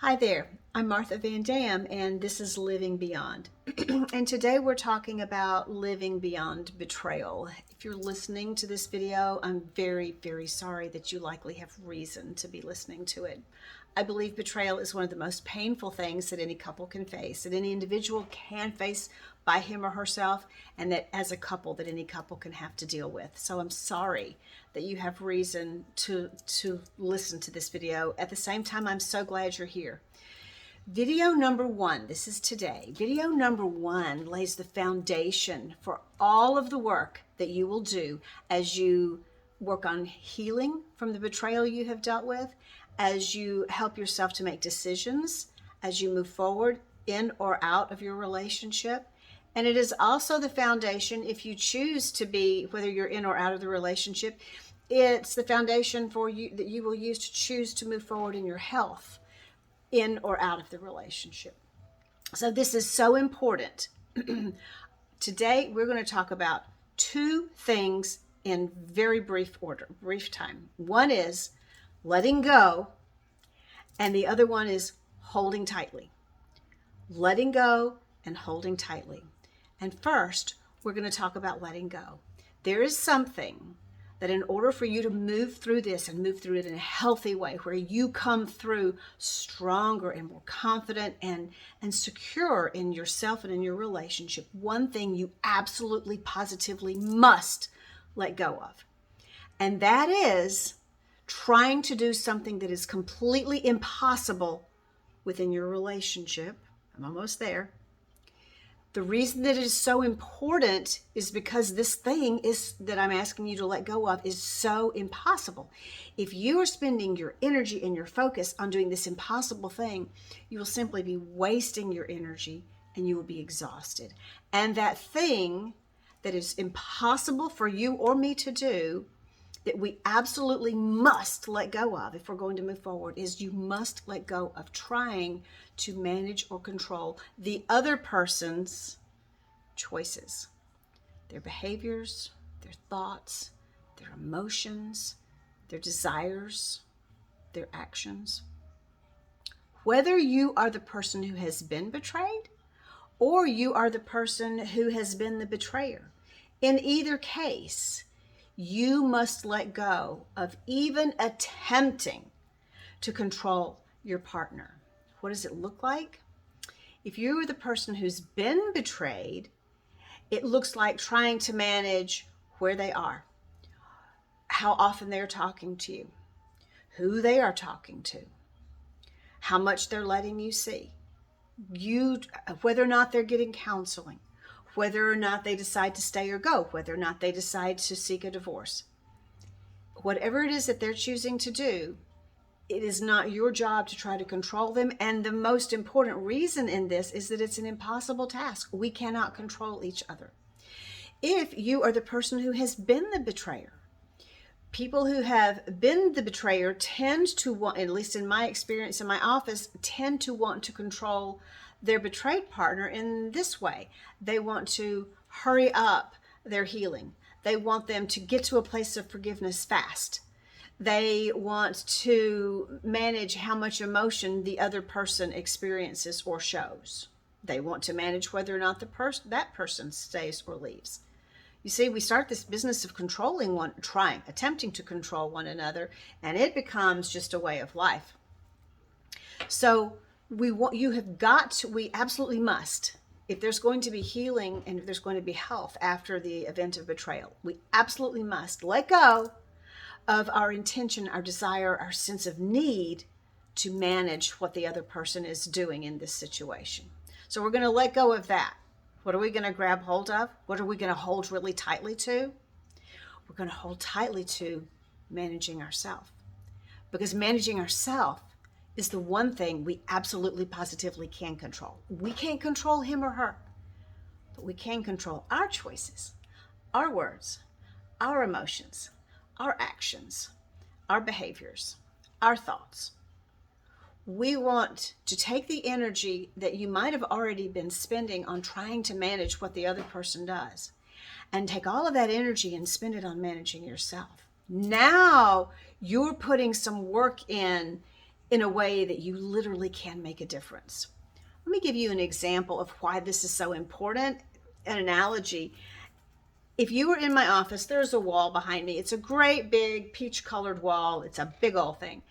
Hi there, I'm Martha Van Dam, and this is Living Beyond. And today we're talking about living beyond betrayal. If you're listening to this video, I'm very, very sorry that you likely have reason to be listening to it. I believe betrayal is one of the most painful things that any couple can face, that any individual can face by him or herself, and that as a couple, that any couple can have to deal with. So I'm sorry that you have reason to listen to this video. At the same time, I'm so glad you're here. Video number one, this is today. Video number one lays the foundation for all of the work that you will do as you work on healing from the betrayal you have dealt with, as you help yourself to make decisions, as you move forward in or out of your relationship. And it is also the foundation, if you choose to be, whether you're in or out of the relationship, it's the foundation for you that you will use to choose to move forward in your health, in or out of the relationship. So this is so important. Today, we're going to talk about two things in very brief order, brief time. One is letting go, and the other one is holding tightly. Letting go and holding tightly. And first, we're going to talk about letting go. There is something that in order for you to move through this and move through it in a healthy way, where you come through stronger and more confident and secure in yourself and in your relationship, one thing you absolutely positively must let go of. And that is trying to do something that is completely impossible within your relationship. I'm almost there. The reason that it is so important is because this thing is that I'm asking you to let go of is so impossible. If you are spending your energy and your focus on doing this impossible thing, you will simply be wasting your energy and you will be exhausted. And that thing that is impossible for you or me to do, that we absolutely must let go of if we're going to move forward, is you must let go of trying to manage or control the other person's choices, their behaviors, their thoughts, their emotions, their desires, their actions. Whether you are the person who has been betrayed or you are the person who has been the betrayer, in either case, you must let go of even attempting to control your partner. What does it look like? If you are the person who's been betrayed, it looks like trying to manage where they are, how often they're talking to you, who they are talking to, how much they're letting you see, whether or not they're getting counseling, whether or not they decide to stay or go, whether or not they decide to seek a divorce. Whatever it is that they're choosing to do, it is not your job to try to control them. And the most important reason in this is that it's an impossible task. We cannot control each other. If you are the person who has been the betrayer, people who have been the betrayer tend to want, at least in my experience in my office, tend to want to control their betrayed partner in this way. They want to hurry up their healing. They want them to get to a place of forgiveness fast. They want to manage how much emotion the other person experiences or shows. They want to manage whether or not that person stays or leaves. You see, we start this business of controlling attempting to control one another, and it becomes just a way of life. So we absolutely must, if there's going to be healing and if there's going to be health after the event of betrayal, we absolutely must let go of our intention, our desire, our sense of need to manage what the other person is doing in this situation. So we're going to let go of that. What are we going to grab hold of? What are we going to hold really tightly to? We're going to hold tightly to managing ourselves. Because managing ourselves is the one thing we absolutely positively can control. We can't control him or her, but we can control our choices, our words, our emotions, our actions, our behaviors, our thoughts. We want to take the energy that you might have already been spending on trying to manage what the other person does and take all of that energy and spend it on managing yourself. Now you're putting some work in in a way that you literally can make a difference. Let me give you an example of why this is so important, an analogy. If you were in my office, there's a wall behind me. It's a great big peach colored wall. It's a big old thing.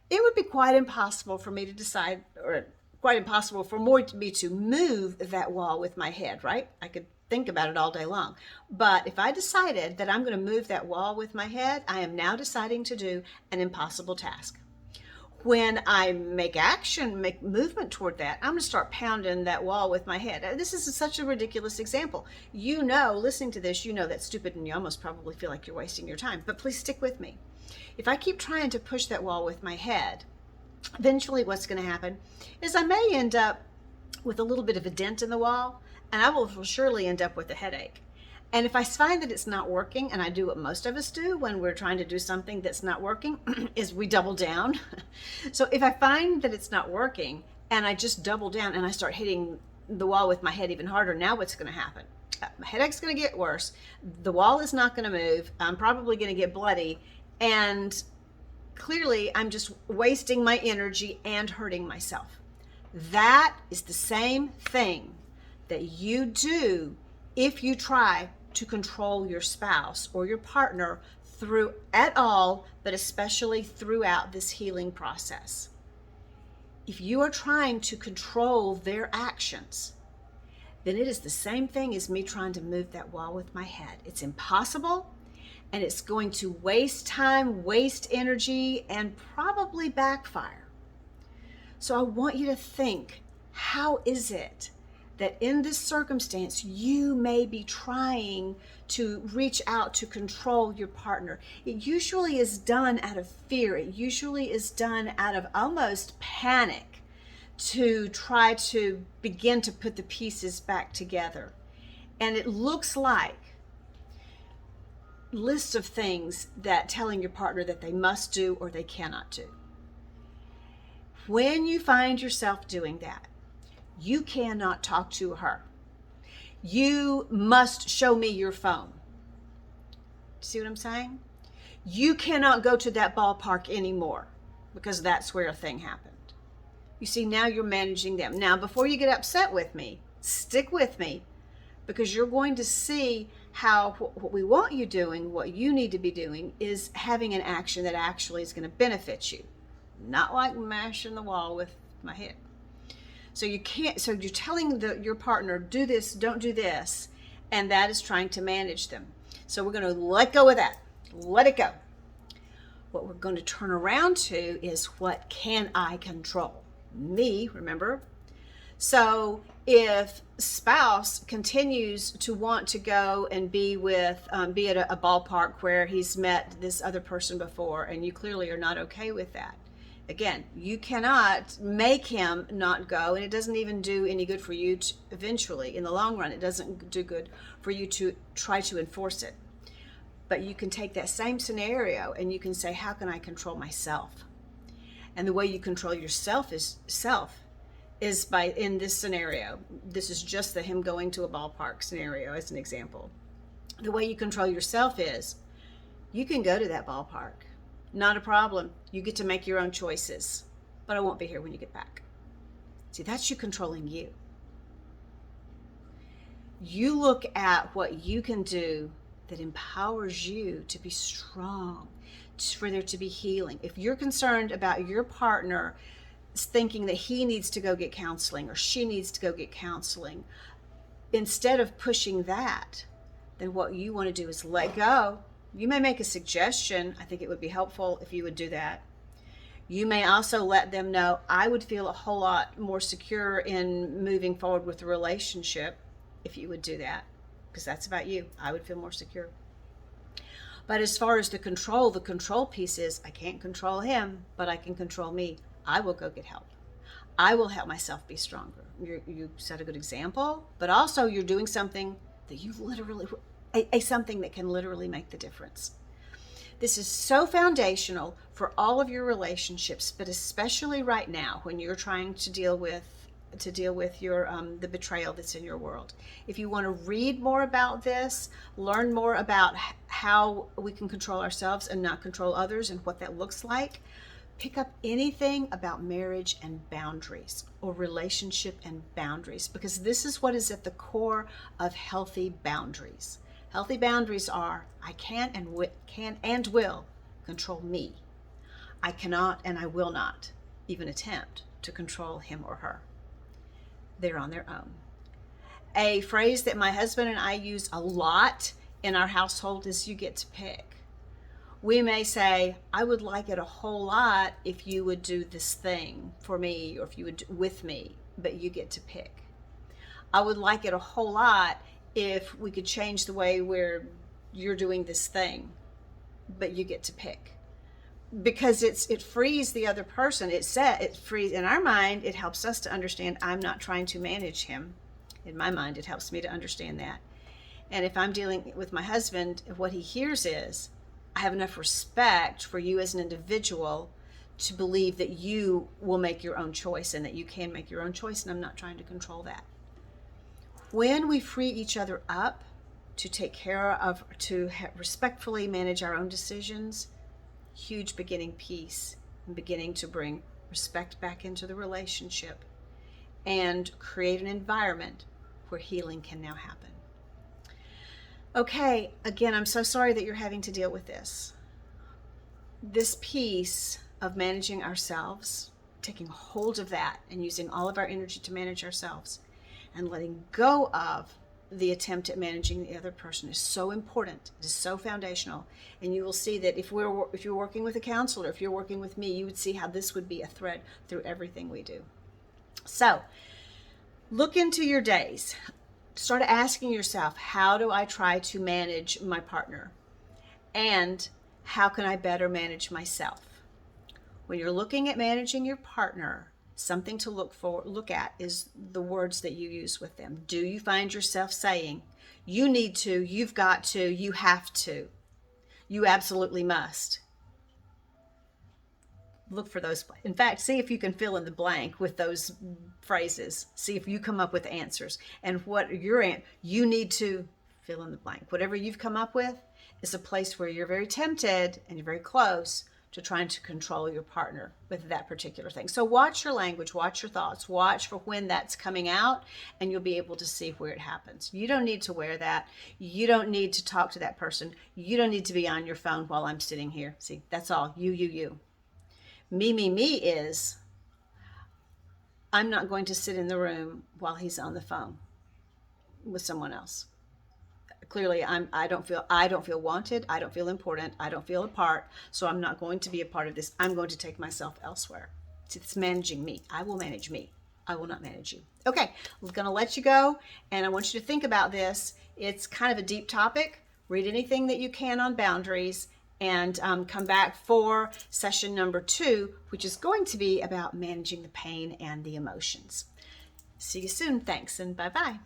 It would be quite impossible for me to decide, or quite impossible for me to move that wall with my head, right? I could think about it all day long. But if I decided that I'm going to move that wall with my head, I am now deciding to do an impossible task. When I make movement toward that, I'm going to start pounding that wall with my head. This is such a ridiculous example. You know, listening to this, you know that's stupid and you almost probably feel like you're wasting your time. But please stick with me. If I keep trying to push that wall with my head, eventually what's going to happen is I may end up with a little bit of a dent in the wall, and I will surely end up with a headache. And if I find that it's not working, and I do what most of us do when we're trying to do something that's not working, is we double down. So if I find that it's not working and I just double down and I start hitting the wall with my head even harder, now what's going to happen? My headache's going to get worse. The wall is not going to move. I'm probably going to get bloody. And clearly I'm just wasting my energy and hurting myself. That is the same thing that you do if you try to control your spouse or your partner through at all, but especially throughout this healing process. If you are trying to control their actions, then it is the same thing as me trying to move that wall with my head. It's impossible, and it's going to waste time, waste energy, and probably backfire. So I want you to think, how is it that in this circumstance, you may be trying to reach out to control your partner? It usually is done out of fear. It usually is done out of almost panic to try to begin to put the pieces back together. And it looks like lists of things that telling your partner that they must do or they cannot do. When you find yourself doing that, you cannot talk to her. You must show me your phone. See what I'm saying? You cannot go to that ballpark anymore because that's where a thing happened. You see, now you're managing them. Now, before you get upset with me, stick with me, because you're going to see how what we want you doing, what you need to be doing, is having an action that actually is going to benefit you. Not like mashing the wall with my head. So you can't, so you're telling your partner, do this, don't do this, and that is trying to manage them. So we're going to let go of that. Let it go. What we're going to turn around to is, what can I control? Me, remember? So if spouse continues to want to go and be at a ballpark where he's met this other person before, and you clearly are not okay with that, again, you cannot make him not go, and it doesn't even do any good for you eventually. In the long run, it doesn't do good for you to try to enforce it. But you can take that same scenario and you can say, how can I control myself? And the way you control yourself is by, in this scenario, this is just the him going to a ballpark scenario as an example. The way you control yourself is, you can go to that ballpark. Not a problem. You get to make your own choices, but I won't be here when you get back. See, that's you controlling you. You look at what you can do that empowers you to be strong, for there to be healing. If you're concerned about your partner thinking that he needs to go get counseling or she needs to go get counseling, instead of pushing that, then what you want to do is let go. You may make a suggestion. I think it would be helpful if you would do that. You may also let them know, I would feel a whole lot more secure in moving forward with the relationship if you would do that, because that's about you. I would feel more secure. But as far as the control piece is, I can't control him, but I can control me. I will go get help. I will help myself be stronger. You set a good example, but also you're doing something that you literally, something that can literally make the difference. This is so foundational for all of your relationships, but especially right now when you're trying to deal with your the betrayal that's in your world. If you want to read more about this, learn more about how we can control ourselves and not control others and what that looks like, Pick up anything about marriage and boundaries, or relationship and boundaries, because this is what is at the core of healthy boundaries. Healthy boundaries are, I can and will control me. I cannot and I will not even attempt to control him or her. They're on their own. A phrase that my husband and I use a lot in our household is, you get to pick. We may say, I would like it a whole lot if you would do this thing for me, or if you would with me, but you get to pick. I would like it a whole lot if we could change the way you're doing this thing, but you get to pick. Because it frees the other person. It frees, in our mind, it helps us to understand I'm not trying to manage him. In my mind, it helps me to understand that. And if I'm dealing with my husband, what he hears is, I have enough respect for you as an individual to believe that you will make your own choice and that you can make your own choice, and I'm not trying to control that. When we free each other up to take care of, to respectfully manage our own decisions, huge beginning peace and beginning to bring respect back into the relationship and create an environment where healing can now happen. Okay, again, I'm so sorry that you're having to deal with this. This piece of managing ourselves, taking hold of that and using all of our energy to manage ourselves and letting go of the attempt at managing the other person is so important. It is so foundational. And you will see that if you're working with a counselor, if you're working with me, you would see how this would be a thread through everything we do. So look into your days. Start asking yourself, how do I try to manage my partner? And how can I better manage myself? When you're looking at managing your partner, something to look at is the words that you use with them. Do you find yourself saying, you need to, you've got to, you have to, you absolutely must? Look for those. In fact, see if you can fill in the blank with those phrases. See if you come up with answers. And what you need to fill in the blank. Whatever you've come up with is a place where you're very tempted and you're very close to trying to control your partner with that particular thing. So watch your language, watch your thoughts, watch for when that's coming out, and you'll be able to see where it happens. You don't need to wear that. You don't need to talk to that person. You don't need to be on your phone while I'm sitting here. See, that's all. You. Me is, I'm not going to sit in the room while he's on the phone with someone else. Clearly, I don't feel wanted. I don't feel important. I don't feel a part. So I'm not going to be a part of this. I'm going to take myself elsewhere. It's managing me. I will manage me. I will not manage you. Okay, I'm going to let you go, and I want you to think about this. It's kind of a deep topic. Read anything that you can on boundaries, and come back for session number 2, which is going to be about managing the pain and the emotions. See you soon. Thanks, and bye-bye.